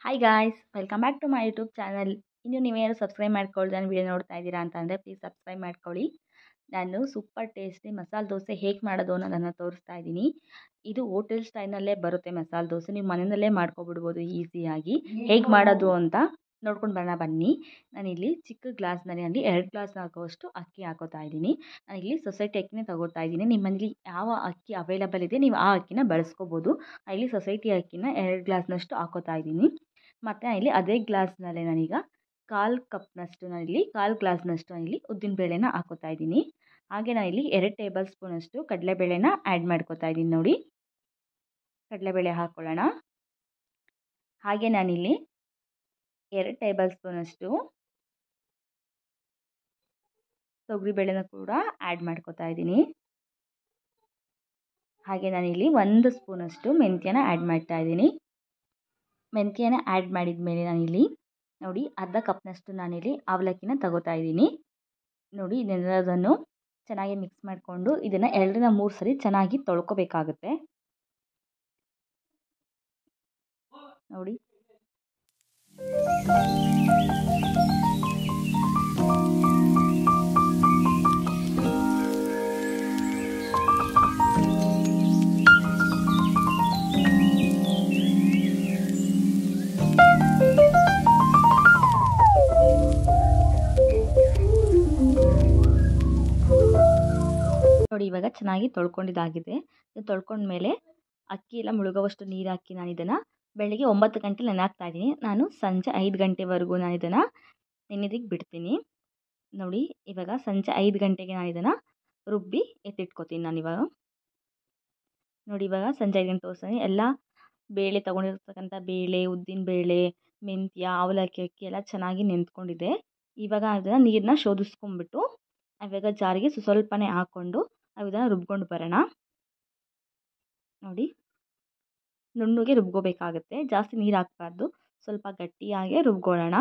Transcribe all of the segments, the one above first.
Hi guys, welcome back to my YouTube channel. ಇನ್ನು ನೀವೇನಾದ್ರು subscribe ಮಾಡ್ಕೊಳ್ದೆ ನನ್ನ ವೀಡಿಯೋ ನೋಡ್ತಾ ಇದ್ದೀರಾ ಅಂತಂದರೆ ಪ್ಲೀಸ್ ಸಬ್ಸ್ಕ್ರೈಬ್ ಮಾಡ್ಕೊಳ್ಳಿ. ನಾನು ಸೂಪರ್ ಟೇಸ್ಟಿ ಮಸಾಲೆ ದೋಸೆ ಹೇಗೆ ಮಾಡೋದು ಅನ್ನೋದನ್ನು ತೋರಿಸ್ತಾ ಇದ್ದೀನಿ. ಇದು ಹೋಟೆಲ್ ಸ್ಟೈಲ್ನಲ್ಲೇ ಬರುತ್ತೆ ಮಸಾಲೆ ದೋಸೆ. ನೀವು ಮನೆಯಲ್ಲೇ ಮಾಡ್ಕೊಬಿಡ್ಬೋದು ಈಸಿಯಾಗಿ. ಹೇಗೆ ಮಾಡೋದು ಅಂತ ನೋಡ್ಕೊಂಡು ಬರೋಣ ಬನ್ನಿ. ನಾನಿಲ್ಲಿ ಚಿಕ್ಕ ಗ್ಲಾಸ್ನಲ್ಲಿ 2 ಗ್ಲಾಸ್ ಆಗುವಷ್ಟು ಅಕ್ಕಿ ಹಾಕೋತಾ ಇದ್ದೀನಿ. ನಾನಿಲ್ಲಿ ಸೊಸೈಟಿ ಅಕ್ಕಿನೇ ತಗೋತಾ ಇದ್ದೀನಿ. ನಿಮ್ಮ ಮನೇಲಿ ಯಾವ ಅಕ್ಕಿ ಅವೈಲಬಲ್ ಇದೆ ನೀವು ಆ ಅಕ್ಕಿನ ಬಳಸ್ಕೋಬೋದು. ಇಲ್ಲಿ ಸೊಸೈಟಿ ಅಕ್ಕಿನ 2 ಗ್ಲಾಸ್ನಷ್ಟು ಹಾಕೋತಾ ಇದ್ದೀನಿ. ಮತ್ತು ಇಲ್ಲಿ ಅದೇ ಗ್ಲಾಸ್ನಲ್ಲೇ ನಾನೀಗ ಕಾಲು ಗ್ಲಾಸ್ನಷ್ಟು ನಾನಿಲ್ಲಿ ಉದ್ದಿನಬೇಳೆನ ಹಾಕೋತಾ ಇದ್ದೀನಿ. ಹಾಗೆ ನಾನಿಲ್ಲಿ 2 ಟೇಬಲ್ ಸ್ಪೂನಷ್ಟು ಕಡಲೆಬೇಳೆನ ಆ್ಯಡ್ ಮಾಡ್ಕೋತಾ ಇದ್ದೀನಿ. ನೋಡಿ, ಕಡಲೆಬೇಳೆ ಹಾಕ್ಕೊಳ್ಳೋಣ. ಹಾಗೆ ನಾನಿಲ್ಲಿ 2 ಟೇಬಲ್ ಸ್ಪೂನಷ್ಟು ತೊಗರಿಬೇಳೆನ ಕೂಡ ಆ್ಯಡ್ ಮಾಡ್ಕೋತಾ ಇದ್ದೀನಿ. ಹಾಗೆ ನಾನಿಲ್ಲಿ 1 ಸ್ಪೂನಷ್ಟು ಮೆಂತ್ಯನ ಆ್ಯಡ್ ಮಾಡ್ತಾ ಇದ್ದೀನಿ. ಮೆಂತ್ಯನ ಆ್ಯಡ್ ಮಾಡಿದ ಮೇಲೆ ನಾನಿಲ್ಲಿ ನೋಡಿ ಅರ್ಧ ಕಪ್ನಷ್ಟು ನಾನಿಲ್ಲಿ ಅವಲಕ್ಕಿನ ತಗೋತಾ ಇದ್ದೀನಿ. ನೋಡಿ, ಇದನ್ನೆಲ್ಲದನ್ನು ಚೆನ್ನಾಗಿ ಮಿಕ್ಸ್ ಮಾಡಿಕೊಂಡು ಇದನ್ನು 2ರಿಂದ 3 ಸರಿ ಚೆನ್ನಾಗಿ ತೊಳ್ಕೊಬೇಕಾಗುತ್ತೆ. ನೋಡಿ, ಇವಾಗ ಚೆನ್ನಾಗಿ ತೊಳ್ಕೊಂಡಿದ್ದಾಗಿದೆ. ತೊಳ್ಕೊಂಡ್ಮೇಲೆ ಅಕ್ಕಿ ಎಲ್ಲ ಮುಳುಗುವಷ್ಟು ನೀರು ಹಾಕಿ ನಾನು ಇದನ್ನು ಬೆಳಗ್ಗೆ 9 ಗಂಟೆ ನೆನೆ ಹಾಕ್ತಾ ಇದ್ದೀನಿ. ನಾನು ಸಂಜೆ 5 ಗಂಟೆವರೆಗೂ ನಾನು ಇದನ್ನು ನೆನೆದಕ್ಕೆ ಬಿಡ್ತೀನಿ. ನೋಡಿ, ಇವಾಗ ಸಂಜೆ 5 ಗಂಟೆಗೆ ನಾನು ಇದನ್ನು ರುಬ್ಬಿ ಎತ್ತಿಟ್ಕೊತೀನಿ ನಾನಿವಾಗ. ನೋಡಿ, ಇವಾಗ ಸಂಜೆ 5 ಗಂಟೆ ತೋರಿಸ್ತೀನಿ. ಎಲ್ಲ ಬೇಳೆ ತೊಗೊಂಡಿರ್ತಕ್ಕಂಥ ಬೇಳೆ, ಉದ್ದಿನಬೇಳೆ, ಮೆಂತ್ಯ, ಅವಲಕ್ಕಿ ಅಕ್ಕಿ ಎಲ್ಲ ಚೆನ್ನಾಗಿ ನೆಂದ್ಕೊಂಡಿದೆ. ಇವಾಗ ಅದನ್ನು ನೀರನ್ನ ಶೋಧಿಸ್ಕೊಂಡ್ಬಿಟ್ಟು ಇವಾಗ ಜಾರಿಗೆ ಸ್ವಲ್ಪನೇ ಹಾಕ್ಕೊಂಡು ನಾವು ಇದನ್ನು ರುಬ್ಕೊಂಡು ಬರೋಣ. ನೋಡಿ, ನುಣ್ಣಗೆ ರುಬ್ಕೋಬೇಕಾಗುತ್ತೆ, ಜಾಸ್ತಿ ನೀರು ಹಾಕಬಾರ್ದು, ಸ್ವಲ್ಪ ಗಟ್ಟಿಯಾಗೆ ರುಬ್ಕೊಳ್ಳೋಣ.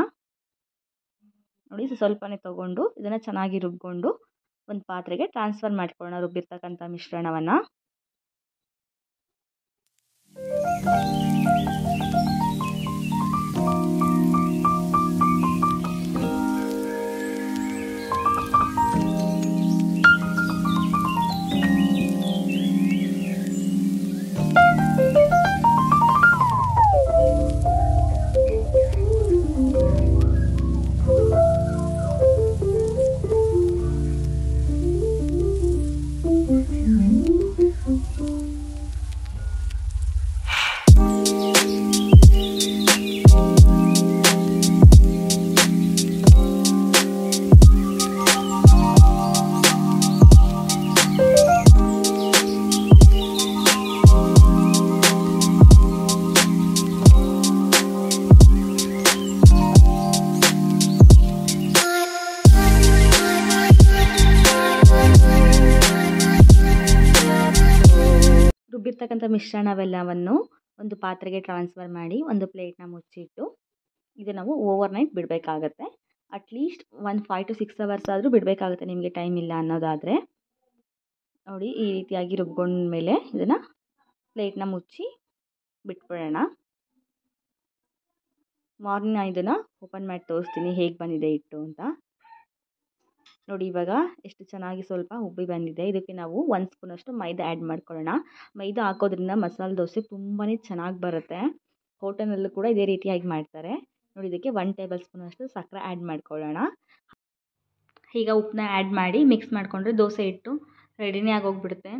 ನೋಡಿ, ಸ್ವಲ್ಪನೇ ತೊಗೊಂಡು ಇದನ್ನು ಚೆನ್ನಾಗಿ ರುಬ್ಕೊಂಡು ಒಂದು ಪಾತ್ರೆಗೆ ಟ್ರಾನ್ಸ್ಫರ್ ಮಾಡ್ಕೊಳ್ಳೋಣ ರುಬ್ಬಿರ್ತಕ್ಕಂಥ ಮಿಶ್ರಣವನ್ನು. ರುಬ್ಬಿರ್ತಕ್ಕಂಥ ಮಿಶ್ರಣವೆಲ್ಲವನ್ನು ಒಂದು ಪಾತ್ರೆಗೆ ಟ್ರಾನ್ಸ್ಫರ್ ಮಾಡಿ ಒಂದು ಪ್ಲೇಟ್ನ ಮುಚ್ಚಿಟ್ಟು ಇದು ನಾವು ಓವರ್ನೈಟ್ ಬಿಡಬೇಕಾಗತ್ತೆ. ಅಟ್ಲೀಸ್ಟ್ 5 to 6 ಅವರ್ಸ್ ಆದರೂ ಬಿಡಬೇಕಾಗುತ್ತೆ ನಿಮಗೆ ಟೈಮ್ ಇಲ್ಲ ಅನ್ನೋದಾದರೆ. ನೋಡಿ, ಈ ರೀತಿಯಾಗಿ ರುಬ್ಕೊಂಡ್ಮೇಲೆ ಇದನ್ನು ಪ್ಲೇಟ್ನ ಮುಚ್ಚಿ ಬಿಟ್ಬಿಡೋಣ. ಮಾರ್ನಿಂಗ್ ನಾನು ಇದನ್ನು ಓಪನ್ ಮಾಡಿ ತೋರಿಸ್ತೀನಿ ಹೇಗೆ ಬಂದಿದೆ ಹಿಟ್ಟು ಅಂತ. ನೋಡಿ, ಇವಾಗ ಎಷ್ಟು ಚೆನ್ನಾಗಿ ಸ್ವಲ್ಪ ಉಬ್ಬಿ ಬಂದಿದೆ. ಇದಕ್ಕೆ ನಾವು 1 ಸ್ಪೂನಷ್ಟು ಮೈದಾ ಆ್ಯಡ್ ಮಾಡ್ಕೊಳ್ಳೋಣ. ಮೈದಾ ಹಾಕೋದ್ರಿಂದ ಮಸಾಲೆ ದೋಸೆ ತುಂಬಾ ಚೆನ್ನಾಗಿ ಬರುತ್ತೆ. ಹೋಟೆಲಲ್ಲೂ ಕೂಡ ಇದೇ ರೀತಿಯಾಗಿ ಮಾಡ್ತಾರೆ. ನೋಡಿ, ಇದಕ್ಕೆ 1 ಟೇಬಲ್ ಸ್ಪೂನಷ್ಟು ಸಕ್ಕರೆ ಆ್ಯಡ್ ಮಾಡ್ಕೊಳ್ಳೋಣ. ಈಗ ಉಪ್ಪನ್ನ ಆ್ಯಡ್ ಮಾಡಿ ಮಿಕ್ಸ್ ಮಾಡಿಕೊಂಡ್ರೆ ದೋಸೆ ಹಿಟ್ಟು ರೆಡಿನೇ ಆಗೋಗ್ಬಿಡುತ್ತೆ.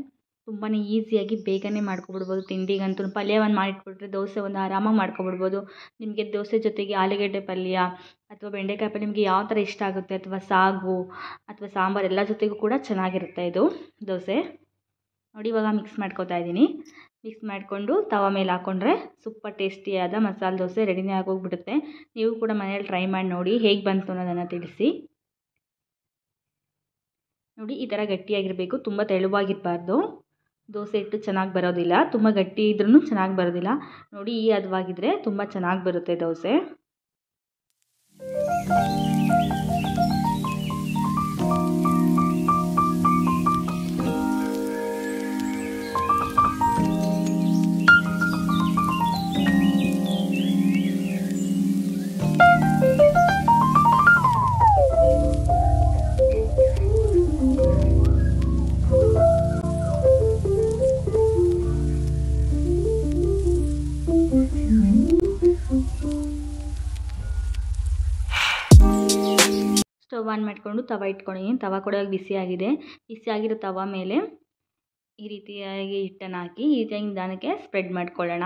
ತುಂಬಾ ಈಸಿಯಾಗಿ ಬೇಗನೆ ಮಾಡ್ಕೊಬಿಡ್ಬೋದು. ತಿಂಡಿಗಂತೂ ಪಲ್ಯವನ್ನು ಮಾಡಿಟ್ಬಿಟ್ರೆ ದೋಸೆ ಒಂದು ಆರಾಮಾಗಿ ಮಾಡ್ಕೊಬಿಡ್ಬೋದು. ನಿಮಗೆ ದೋಸೆ ಜೊತೆಗೆ ಆಲೂಗೆಡ್ಡೆ ಪಲ್ಯ ಅಥವಾ ಬೆಂಡೆಕಾಯಿ ಪಲ್ಯ ನಿಮಗೆ ಯಾವ ಥರ ಇಷ್ಟ ಆಗುತ್ತೆ, ಅಥವಾ ಸಾಗು ಅಥವಾ ಸಾಂಬಾರು ಎಲ್ಲ ಜೊತೆಗೂ ಕೂಡ ಚೆನ್ನಾಗಿರುತ್ತೆ ಇದು ದೋಸೆ. ನೋಡಿ, ಇವಾಗ ಮಿಕ್ಸ್ ಮಾಡ್ಕೊತಾ ಇದ್ದೀನಿ. ಮಿಕ್ಸ್ ಮಾಡಿಕೊಂಡು ತವ ಮೇಲೆ ಹಾಕ್ಕೊಂಡ್ರೆ ಸೂಪರ್ ಟೇಸ್ಟಿಯಾದ ಮಸಾಲೆ ದೋಸೆ ರೆಡಿನೇ ಆಗೋಗ್ಬಿಡುತ್ತೆ. ನೀವು ಕೂಡ ಮನೇಲಿ ಟ್ರೈ ಮಾಡಿ ನೋಡಿ ಹೇಗೆ ಬಂತು ಅನ್ನೋದನ್ನು ತಿಳಿಸಿ. ನೋಡಿ, ಈ ಥರ ಗಟ್ಟಿಯಾಗಿರಬೇಕು, ತುಂಬ ತೆಳುವಾಗಿರಬಾರ್ದು. ದೋಸೆ ಹಿಟ್ಟು ಚೆನ್ನಾಗಿ ಬರೋದಿಲ್ಲ, ತುಂಬ ಗಟ್ಟಿ ಇದ್ರೂ ಚೆನ್ನಾಗಿ ಬರೋದಿಲ್ಲ. ನೋಡಿ, ಈ ಹದವಾಗಿದ್ದರೆ ತುಂಬ ಚೆನ್ನಾಗಿ ಬರುತ್ತೆ ದೋಸೆ. ಸ್ಟವ್ ಆನ್ ಮಾಡಿಕೊಂಡು ತವ ಇಟ್ಕೊಂಡಿದ್ದೀನಿ. ತವ ಕೂಡ ಬಿಸಿಯಾಗಿದೆ. ಬಿಸಿಯಾಗಿರೋ ತವ ಮೇಲೆ ಈ ರೀತಿಯಾಗಿ ಹಿಟ್ಟನ್ನು ಹಾಕಿ ನಿಧಾನಕ್ಕೆ ಸ್ಪ್ರೆಡ್ ಮಾಡ್ಕೊಳ್ಳೋಣ.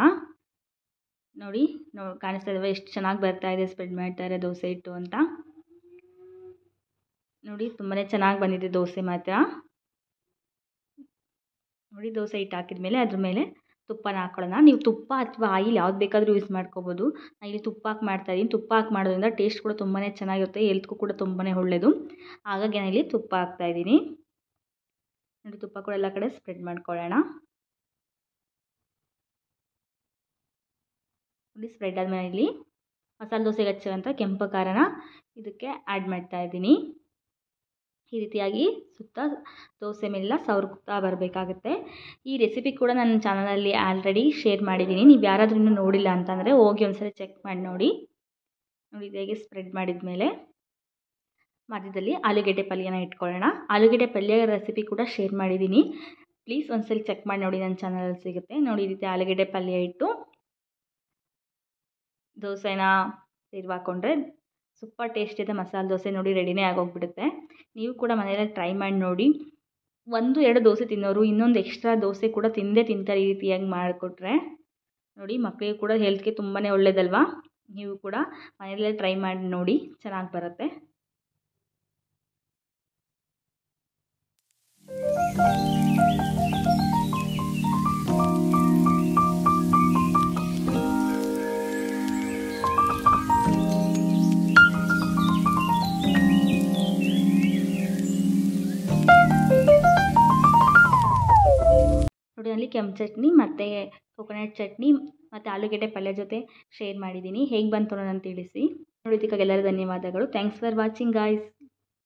ನೋಡಿ ಕಾಣಿಸ್ತಾ ಇದ್ದಾವೆ ಎಷ್ಟು ಚೆನ್ನಾಗಿ ಬರ್ತಾ ಇದೆ ಸ್ಪ್ರೆಡ್ ಮಾಡ್ತಾ ಇರೋ ದೋಸೆ ಹಿಟ್ಟು ಅಂತ. ನೋಡಿ ತುಂಬಾ ಚೆನ್ನಾಗಿ ಬಂದಿದೆ ದೋಸೆ ಮಾತ್ರ. ನೋಡಿ ದೋಸೆ ಹಿಟ್ಟು ಹಾಕಿದ್ಮೇಲೆ ಅದ್ರ ಮೇಲೆ ತುಪ್ಪನ ಹಾಕೊಳ್ಳೋಣ. ನೀವು ತುಪ್ಪ ಅಥವಾ ಆಯಿಲ್ ಯಾವ್ದು ಬೇಕಾದರೂ ಯೂಸ್ ಮಾಡ್ಕೋಬೋದು. ನಾನು ಇಲ್ಲಿ ತುಪ್ಪ ಹಾಕಿ ಮಾಡ್ತಾಯಿದ್ದೀನಿ. ತುಪ್ಪ ಹಾಕಿ ಮಾಡೋದ್ರಿಂದ ಟೇಸ್ಟ್ ಕೂಡ ತುಂಬಾ ಚೆನ್ನಾಗಿರುತ್ತೆ, ಹೆಲ್ತ್ಗೂ ಕೂಡ ತುಂಬಾ ಒಳ್ಳೆಯದು. ಹಾಗಾಗಿ ನಾನಿಲ್ಲಿ ತುಪ್ಪ ಹಾಕ್ತಾಯಿದ್ದೀನಿ. ನೋಡಿ ತುಪ್ಪ ಕೂಡ ಎಲ್ಲ ಕಡೆ ಸ್ಪ್ರೆಡ್ ಮಾಡ್ಕೊಳ್ಳೋಣ. ನೋಡಿ ಸ್ಪ್ರೆಡ್ ಆದಮೇಲೆ ಇಲ್ಲಿ ಮಸಾಲೆ ದೋಸೆಗೆ ಹಚ್ಚೋಂಥ ಕೆಂಪು ಖಾರನ ಇದಕ್ಕೆ ಆ್ಯಡ್ ಮಾಡ್ತಾಯಿದ್ದೀನಿ. ಈ ರೀತಿಯಾಗಿ ಸುತ್ತ ದೋಸೆ ಮೇಲೆಲ್ಲ ಸವರ್ತಾ ಬರಬೇಕಾಗುತ್ತೆ. ಈ ರೆಸಿಪಿ ಕೂಡ ನನ್ನ ಚಾನಲಲ್ಲಿ ಆಲ್ರೆಡಿ ಶೇರ್ ಮಾಡಿದ್ದೀನಿ. ನೀವು ಯಾರಾದರೂ ಇನ್ನೂ ನೋಡಿಲ್ಲ ಅಂತಂದರೆ ಹೋಗಿ ಒಂದ್ಸರಿ ಚೆಕ್ ಮಾಡಿ ನೋಡಿ. ನೋಡಿ ಹೇಗೆ ಸ್ಪ್ರೆಡ್ ಮಾಡಿದ ಮೇಲೆ ಮಧ್ಯದಲ್ಲಿ ಆಲೂಗೆಡ್ಡೆ ಪಲ್ಯನ ಇಟ್ಕೊಳ್ಳೋಣ. ಆಲೂಗೆಡ್ಡೆ ಪಲ್ಯ ರೆಸಿಪಿ ಕೂಡ ಶೇರ್ ಮಾಡಿದ್ದೀನಿ. ಪ್ಲೀಸ್ ಒಂದ್ಸರಿ ಚೆಕ್ ಮಾಡಿ ನೋಡಿ, ನನ್ನ ಚಾನಲಲ್ಲಿ ಸಿಗುತ್ತೆ. ನೋಡಿ ಈ ರೀತಿ ಆಲೂಗೆಡ್ಡೆ ಪಲ್ಯ ಇಟ್ಟು ದೋಸೆನ ತಿರುವಾಕೊಂಡ್ರೆ ಸೂಪರ್ ಟೇಸ್ಟ್ ಇದೆ ಮಸಾಲೆ ದೋಸೆ. ನೋಡಿ ರೆಡಿನೇ ಆಗೋಗ್ಬಿಡುತ್ತೆ. ನೀವು ಕೂಡ ಮನೆಯಲ್ಲೇ ಟ್ರೈ ಮಾಡಿ ನೋಡಿ. 1-2 ದೋಸೆ ತಿನ್ನೋರು ಇನ್ನೊಂದು ಎಕ್ಸ್ಟ್ರಾ ದೋಸೆ ಕೂಡ ತಿಂತಾರೆ ಈ ರೀತಿಯಾಗಿ ಮಾಡಿಕೊಟ್ರೆ. ನೋಡಿ ಮಕ್ಕಳಿಗೆ ಕೂಡ ಹೆಲ್ತ್ಗೆ ತುಂಬಾ ಒಳ್ಳೇದಲ್ವಾ. ನೀವು ಕೂಡ ಮನೆಯಲ್ಲೇ ಟ್ರೈ ಮಾಡಿ ನೋಡಿ, ಚೆನ್ನಾಗಿ ಬರುತ್ತೆ. ನೋಡಿ ಅಲ್ಲಿ ಕೆಂಪು ಚಟ್ನಿ ಮತ್ತು ಕೊಕೊನಟ್ ಚಟ್ನಿ ಮತ್ತು ಆಲೂಗೆಡ್ಡೆ ಪಲ್ಯ ಜೊತೆ ಶೇರ್ ಮಾಡಿದ್ದೀನಿ. ಹೇಗೆ ಬಂತು ಅನ್ನೋದನ್ನು ತಿಳಿಸಿ. ನೋಡಿದ್ದಕ್ಕಾಗಿ ಎಲ್ಲರೂ ಧನ್ಯವಾದಗಳು. Thanks for watching guys.